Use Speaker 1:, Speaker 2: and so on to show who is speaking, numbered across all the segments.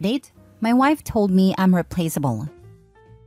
Speaker 1: Date: my wife told me I'm replaceable.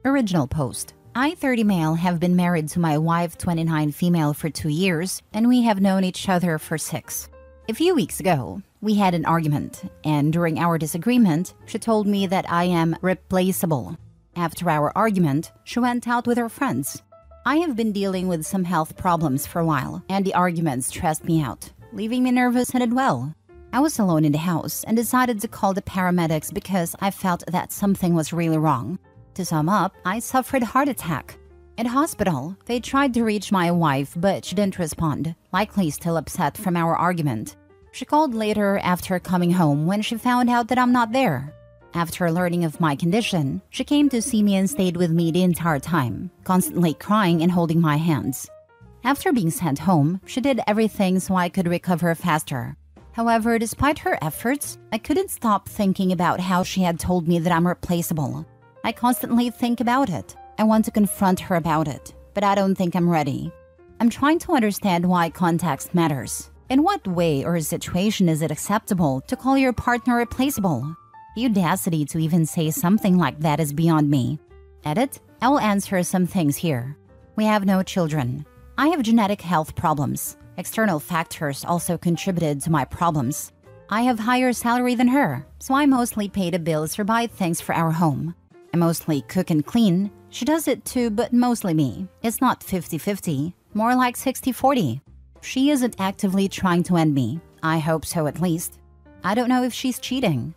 Speaker 1: Original post: I, 30 male, have been married to my wife, 29 female, for 2 years, and we have known each other for 6. A few weeks ago, we had an argument, and during our disagreement, she told me that I am replaceable. After our argument, she went out with her friends. I have been dealing with some health problems for a while, and the argument stressed me out, leaving me nervous and unwell. I was alone in the house and decided to call the paramedics because I felt that something was really wrong. To sum up, I suffered a heart attack. At hospital, they tried to reach my wife, but she didn't respond, likely still upset from our argument. She called later after coming home when she found out that I'm not there. After learning of my condition, she came to see me and stayed with me the entire time, constantly crying and holding my hands. After being sent home, she did everything so I could recover faster. However, despite her efforts, I couldn't stop thinking about how she had told me that I'm replaceable. I constantly think about it. I want to confront her about it, but I don't think I'm ready. I'm trying to understand why context matters. In what way or situation is it acceptable to call your partner replaceable? The audacity to even say something like that is beyond me. Edit: I will answer some things here. We have no children. I have genetic health problems. External factors also contributed to my problems. I have higher salary than her, so I mostly pay the bills or buy things for our home. I mostly cook and clean. She does it too, but mostly me. It's not 50-50, more like 60-40. She isn't actively trying to end me. I hope so, at least. I don't know if she's cheating.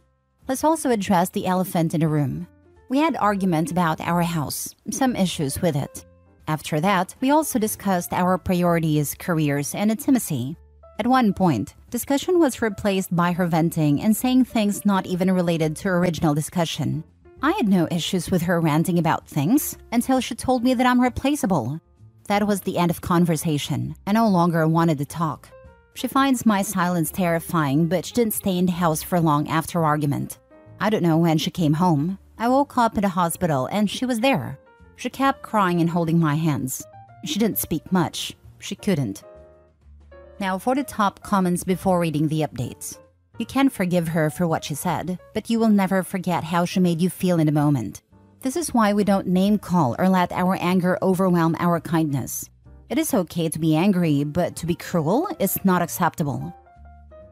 Speaker 1: Let's also address the elephant in the room. We had argument about our house, some issues with it. After that, we also discussed our priorities, careers, and intimacy. At one point, discussion was replaced by her venting and saying things not even related to original discussion. I had no issues with her ranting about things until she told me that I'm replaceable. That was the end of conversation. I no longer wanted to talk. She finds my silence terrifying, but she didn't stay in the house for long after argument. I don't know when she came home. I woke up in the hospital and she was there. She kept crying and holding my hands. She didn't speak much. She couldn't. Now for the top comments before reading the updates. You can forgive her for what she said, but you will never forget how she made you feel in the moment. This is why we don't name call or let our anger overwhelm our kindness. It is okay to be angry, but to be cruel is not acceptable.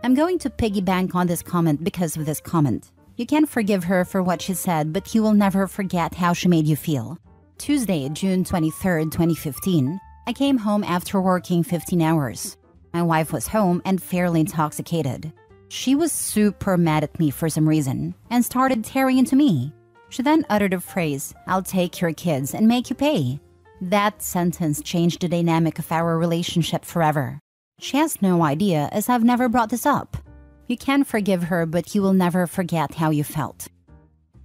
Speaker 1: I'm going to piggyback on this comment because of this comment. You can forgive her for what she said, but you will never forget how she made you feel. Tuesday, June 23rd, 2015, I came home after working 15 hours. My wife was home and fairly intoxicated. She was super mad at me for some reason and started tearing into me. She then uttered a phrase, "I'll take your kids and make you pay." That sentence changed the dynamic of our relationship forever. She has no idea, as I've never brought this up. You can forgive her, but you will never forget how you felt.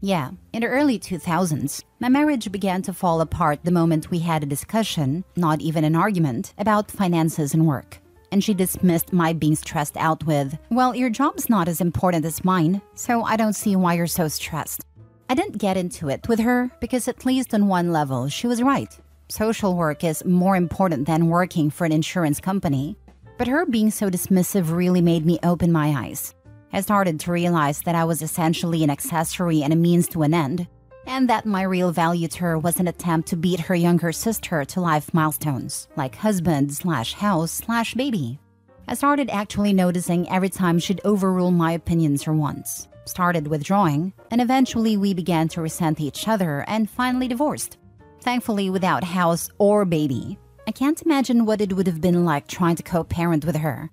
Speaker 1: Yeah, in the early 2000s, my marriage began to fall apart the moment we had a discussion, not even an argument, about finances and work. And she dismissed my being stressed out with, "Well, your job's not as important as mine, so I don't see why you're so stressed." I didn't get into it with her because at least on one level, she was right. Social work is more important than working for an insurance company. But her being so dismissive really made me open my eyes. I started to realize that I was essentially an accessory and a means to an end, and that my real value to her was an attempt to beat her younger sister to life milestones, like husband/house/baby. I started actually noticing every time she'd overrule my opinions for once. Started withdrawing, and eventually we began to resent each other and finally divorced. Thankfully without house or baby. I can't imagine what it would have been like trying to co-parent with her.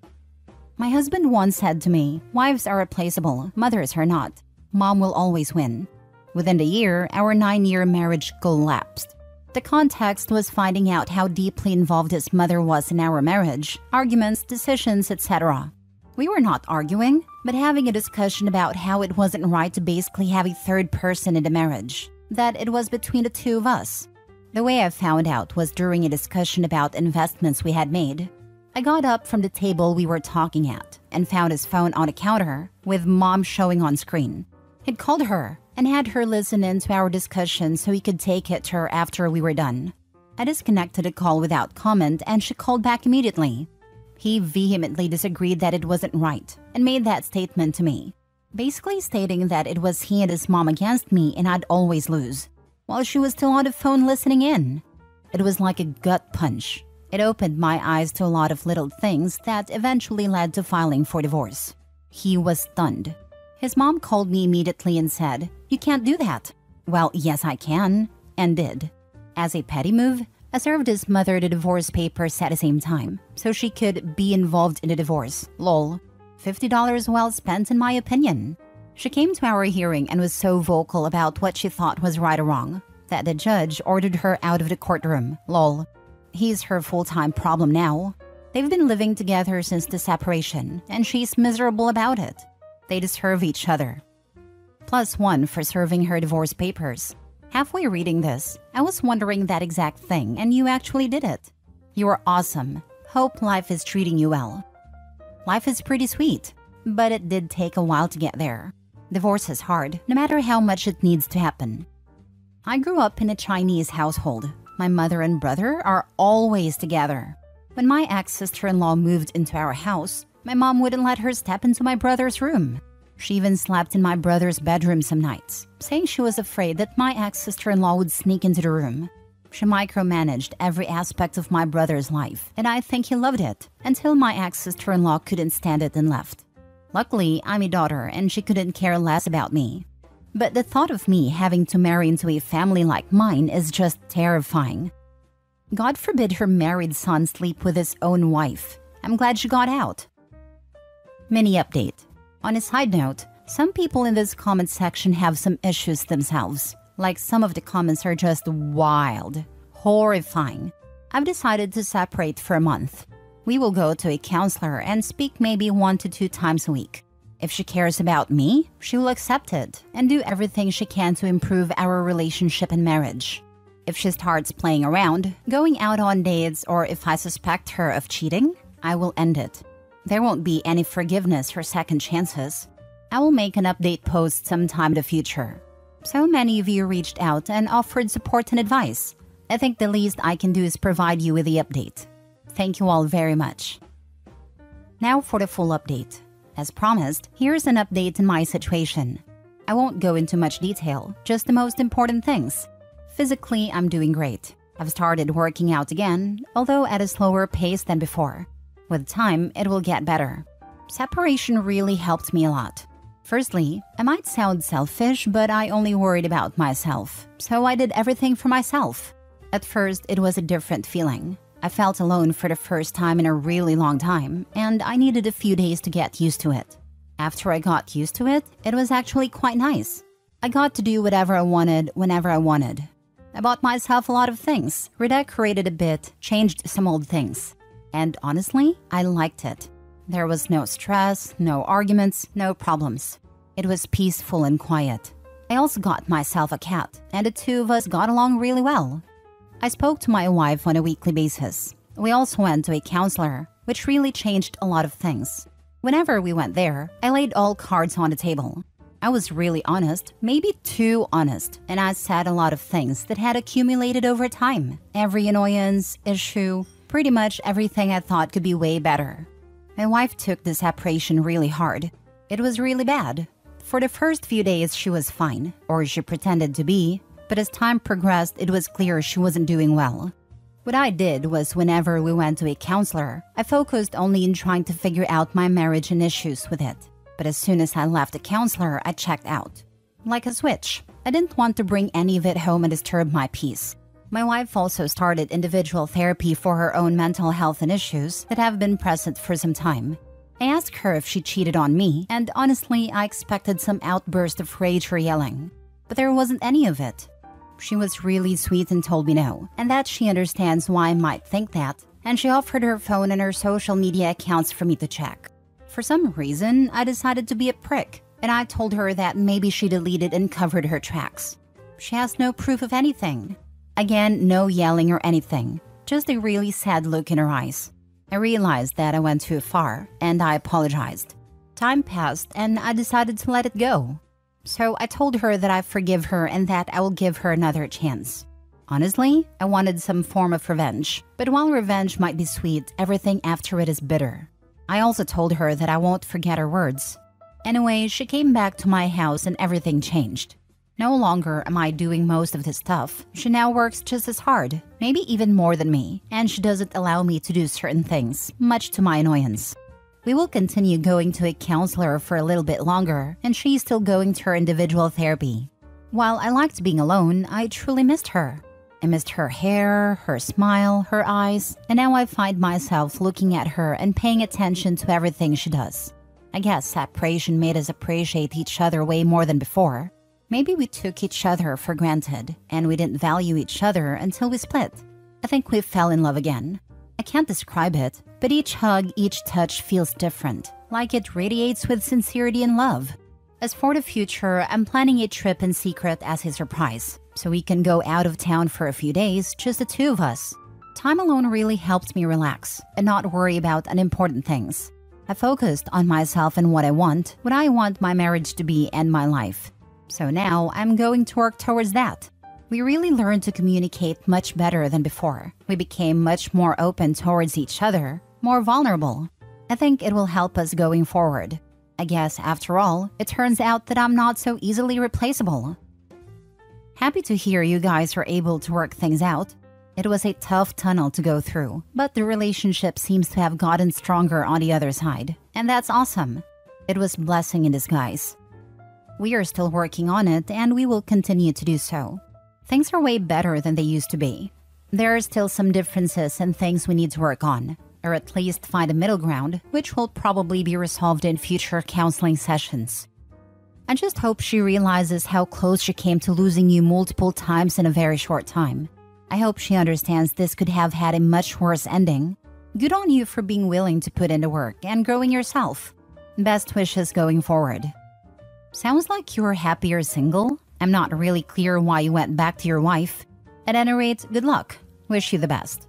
Speaker 1: My husband once said to me, "Wives are replaceable, mothers are not. Mom will always win." Within the year, our 9-year marriage collapsed. The context was finding out how deeply involved his mother was in our marriage, arguments, decisions, etc. We were not arguing, but having a discussion about how it wasn't right to basically have a third person in the marriage, that it was between the two of us. The way I found out was during a discussion about investments we had made. I got up from the table we were talking at and found his phone on a counter with Mom showing on screen. He'd called her and had her listen in to our discussion so he could take it to her after we were done. I disconnected the call without comment and she called back immediately. He vehemently disagreed that it wasn't right and made that statement to me. basically stating that it was he and his mom against me and I'd always lose, while she was still on the phone listening in. It was like a gut punch. It opened my eyes to a lot of little things that eventually led to filing for divorce. He was stunned. His mom called me immediately and said, "You can't do that." Well, yes, I can, and did. As a petty move, I served his mother the divorce papers at the same time, so she could be involved in the divorce. Lol. $50 well spent in my opinion. She came to our hearing and was so vocal about what she thought was right or wrong that the judge ordered her out of the courtroom. Lol. He's her full-time problem now. They've been living together since the separation, and she's miserable about it. They deserve each other. +1 for serving her divorce papers. Halfway reading this, I was wondering that exact thing, and you actually did it. You are awesome. Hope life is treating you well. Life is pretty sweet, but it did take a while to get there. Divorce is hard, no matter how much it needs to happen. I grew up in a Chinese household. My mother and brother are always together. When my ex-sister-in-law moved into our house, my mom wouldn't let her step into my brother's room. She even slept in my brother's bedroom some nights, saying she was afraid that my ex-sister-in-law would sneak into the room. She micromanaged every aspect of my brother's life, and I think he loved it, until my ex-sister-in-law couldn't stand it and left. Luckily, I'm a daughter, and she couldn't care less about me. But the thought of me having to marry into a family like mine is just terrifying. God forbid her married son sleep with his own wife. I'm glad she got out. Mini update. On a side note, some people in this comment section have some issues themselves. Like some of the comments are just wild, horrifying. I've decided to separate for a month. We will go to a counselor and speak maybe 1 to 2 times a week. If she cares about me, she will accept it and do everything she can to improve our relationship and marriage. If she starts playing around, going out on dates, or if I suspect her of cheating, I will end it. There won't be any forgiveness or second chances. I will make an update post sometime in the future. So many of you reached out and offered support and advice. I think the least I can do is provide you with the update. Thank you all very much. Now for the full update. As promised, here's an update in my situation. I won't go into much detail, just the most important things. Physically, I'm doing great. I've started working out again, although at a slower pace than before. With time, it will get better. Separation really helped me a lot. Firstly, I might sound selfish, but I only worried about myself, so I did everything for myself. At first, it was a different feeling. I felt alone for the first time in a really long time, and I needed a few days to get used to it. After I got used to it, it was actually quite nice. I got to do whatever I wanted, whenever I wanted. I bought myself a lot of things, redecorated a bit, changed some old things. And honestly, I liked it. There was no stress, no arguments, no problems. It was peaceful and quiet. I also got myself a cat, and the two of us got along really well. I spoke to my wife on a weekly basis. We also went to a counselor, which really changed a lot of things. Whenever we went there, I laid all cards on the table. I was really honest, maybe too honest, and I said a lot of things that had accumulated over time. Every annoyance, issue, pretty much everything I thought could be way better. My wife took the separation really hard. It was really bad. For the first few days, she was fine, or she pretended to be, but as time progressed, it was clear she wasn't doing well. What I did was whenever we went to a counselor, I focused only in trying to figure out my marriage and issues with it. But as soon as I left the counselor, I checked out. Like a switch. I didn't want to bring any of it home and disturb my peace. My wife also started individual therapy for her own mental health and issues that have been present for some time. I asked her if she cheated on me, and honestly, I expected some outburst of rage or yelling. But there wasn't any of it. She was really sweet and told me no, and that she understands why I might think that, and she offered her phone and her social media accounts for me to check. For some reason, I decided to be a prick, and I told her that maybe she deleted and covered her tracks. She has no proof of anything. Again, no yelling or anything, just a really sad look in her eyes. I realized that I went too far, and I apologized. Time passed, and I decided to let it go. So I told her that I forgive her and that I will give her another chance. Honestly, I wanted some form of revenge, but while revenge might be sweet, everything after it is bitter. I also told her that I won't forget her words. Anyway, she came back to my house and everything changed. No longer am I doing most of the stuff. She now works just as hard, maybe even more than me, and she doesn't allow me to do certain things, much to my annoyance. We will continue going to a counselor for a little bit longer, and she's still going to her individual therapy. While I liked being alone, I truly missed her. I missed her hair, her smile, her eyes, and now I find myself looking at her and paying attention to everything she does. I guess separation made us appreciate each other way more than before. Maybe we took each other for granted, and we didn't value each other until we split. I think we fell in love again. I can't describe it, but each hug, each touch feels different, like it radiates with sincerity and love. As for the future, I'm planning a trip in secret as a surprise, so we can go out of town for a few days, just the two of us. Time alone really helps me relax and not worry about unimportant things. I focused on myself and what I want my marriage to be and my life. So now I'm going to work towards that. We really learned to communicate much better than before. We became much more open towards each other, more vulnerable. I think it will help us going forward. I guess after all, it turns out that I'm not so easily replaceable. Happy to hear you guys are able to work things out. It was a tough tunnel to go through, but the relationship seems to have gotten stronger on the other side, and that's awesome. It was blessing in disguise. We are still working on it, and we will continue to do so. Things are way better than they used to be. There are still some differences and things we need to work on, or at least find a middle ground, which will probably be resolved in future counseling sessions. I just hope she realizes how close she came to losing you multiple times in a very short time. I hope she understands this could have had a much worse ending. Good on you for being willing to put in the work and growing yourself. Best wishes going forward. Sounds like you're happier single. I'm not really clear why you went back to your wife. At any rate, good luck. Wish you the best.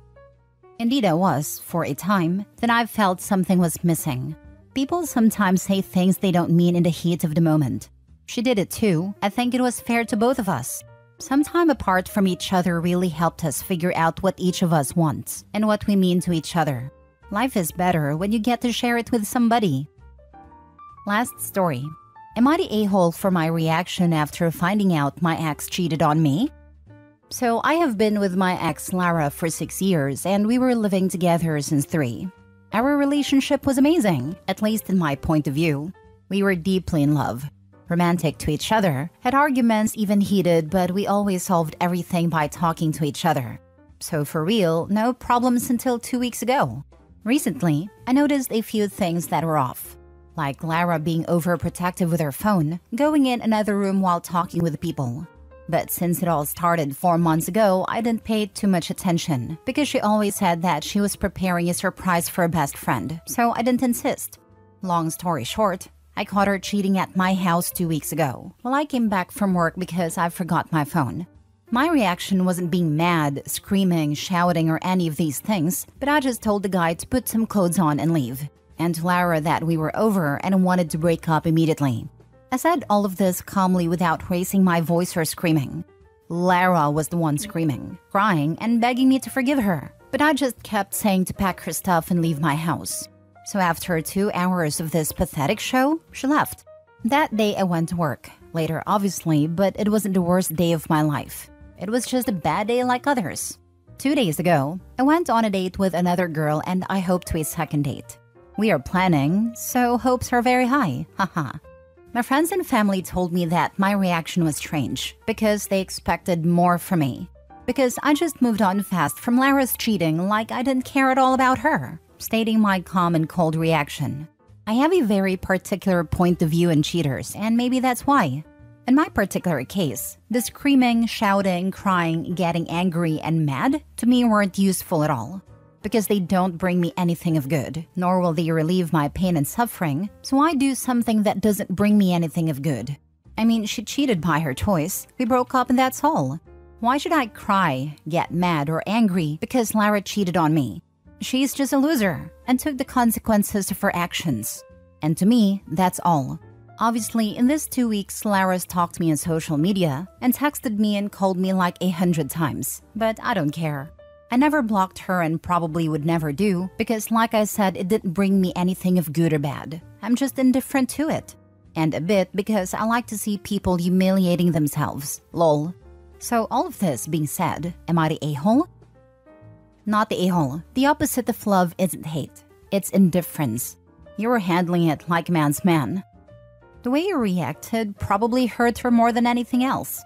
Speaker 1: Indeed, I was, for a time, that I felt something was missing. People sometimes say things they don't mean in the heat of the moment. She did it too. I think it was fair to both of us. Some time apart from each other really helped us figure out what each of us wants and what we mean to each other. Life is better when you get to share it with somebody. Last story. Am I the a-hole for my reaction after finding out my ex cheated on me? So I have been with my ex Lara for 6 years, and we were living together since 3. Our relationship was amazing, at least in my point of view. We were deeply in love, romantic to each other, had arguments even heated, but we always solved everything by talking to each other. So for real, no problems until 2 weeks ago. Recently, I noticed a few things that were off. Like Lara being overprotective with her phone, going in another room while talking with people. But since it all started 4 months ago, I didn't pay too much attention, because she always said that she was preparing a surprise for a best friend, so I didn't insist. Long story short, I caught her cheating at my house 2 weeks ago, while I came back from work because I forgot my phone. My reaction wasn't being mad, screaming, shouting, or any of these things, but I just told the guy to put some clothes on and leave, and to Lara that we were over and wanted to break up immediately. I said all of this calmly without raising my voice or screaming. Lara was the one screaming, crying, and begging me to forgive her, but I just kept saying to pack her stuff and leave my house. So after 2 hours of this pathetic show, she left. That day I went to work, later obviously, but it wasn't the worst day of my life. It was just a bad day like others. 2 days ago, I went on a date with another girl and I hope to a second date. We are planning, so hopes are very high, haha. My friends and family told me that my reaction was strange, because they expected more from me. Because I just moved on fast from Lara's cheating like I didn't care at all about her, stating my calm and cold reaction. I have a very particular point of view in cheaters, and maybe that's why. In my particular case, the screaming, shouting, crying, getting angry, and mad to me weren't useful at all. Because they don't bring me anything of good, nor will they relieve my pain and suffering, so I do something that doesn't bring me anything of good. I mean, she cheated by her choice, we broke up and that's all. Why should I cry, get mad, or angry because Lara cheated on me? She's just a loser, and took the consequences of her actions. And to me, that's all. Obviously, in these 2 weeks, Lara's talked to me on social media, and texted me and called me like 100 times, but I don't care. I never blocked her and probably would never do, because like I said, it didn't bring me anything of good or bad. I'm just indifferent to it. And a bit because I like to see people humiliating themselves. Lol. So all of this being said, am I the a-hole? Not the a-hole. The opposite of love isn't hate. It's indifference. You're handling it like a man's man. The way you reacted probably hurt her more than anything else.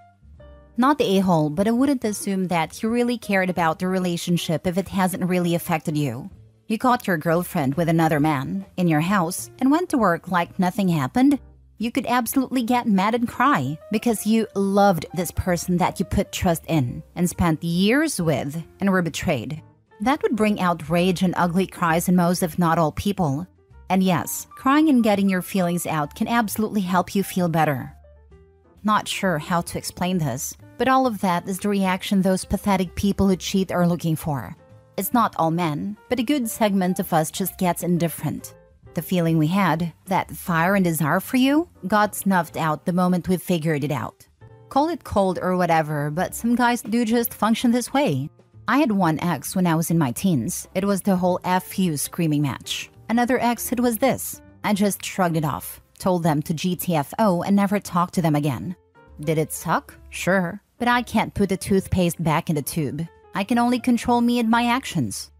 Speaker 1: Not the a-hole, but I wouldn't assume that you really cared about the relationship if it hasn't really affected you. You caught your girlfriend with another man in your house and went to work like nothing happened. You could absolutely get mad and cry because you loved this person that you put trust in and spent years with and were betrayed. That would bring out rage and ugly cries in most, if not all, people. And yes, crying and getting your feelings out can absolutely help you feel better. Not sure how to explain this, but all of that is the reaction those pathetic people who cheat are looking for. It's not all men, but a good segment of us just gets indifferent. The feeling we had, that fire and desire for you, got snuffed out the moment we figured it out. Call it cold or whatever, but some guys do just function this way. I had one ex when I was in my teens. It was the whole F you screaming match. Another ex, it was this. I just shrugged it off, told them to GTFO and never talked to them again. Did it suck? Sure, but I can't put the toothpaste back in the tube. I can only control me and my actions.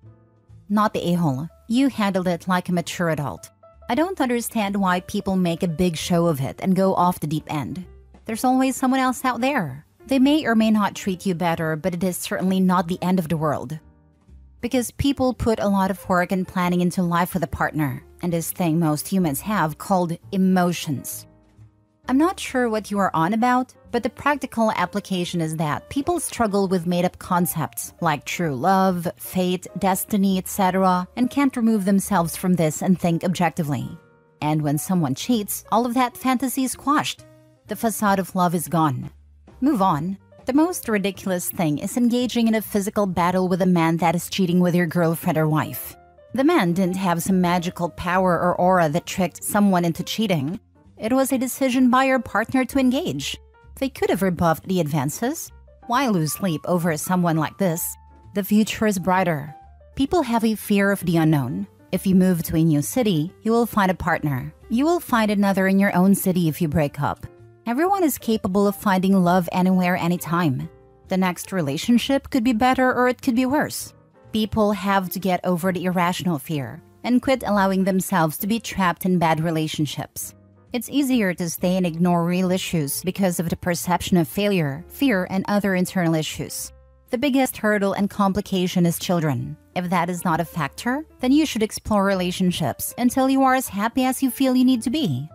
Speaker 1: Not the a-hole. You handled it like a mature adult. I don't understand why people make a big show of it and go off the deep end. There's always someone else out there. They may or may not treat you better, but it is certainly not the end of the world. Because people put a lot of work and planning into life with a partner, and this thing most humans have called emotions. I'm not sure what you are on about, but the practical application is that people struggle with made-up concepts like true love, fate, destiny, etc., and can't remove themselves from this and think objectively. And when someone cheats, all of that fantasy is quashed. The facade of love is gone. Move on. The most ridiculous thing is engaging in a physical battle with a man that is cheating with your girlfriend or wife. The man didn't have some magical power or aura that tricked someone into cheating. It was a decision by your partner to engage. They could have rebuffed the advances. Why lose sleep over someone like this? The future is brighter. People have a fear of the unknown. If you move to a new city, you will find a partner. You will find another in your own city if you break up. Everyone is capable of finding love anywhere, anytime. The next relationship could be better or it could be worse. People have to get over the irrational fear and quit allowing themselves to be trapped in bad relationships. It's easier to stay and ignore real issues because of the perception of failure, fear, and other internal issues. The biggest hurdle and complication is children. If that is not a factor, then you should explore relationships until you are as happy as you feel you need to be.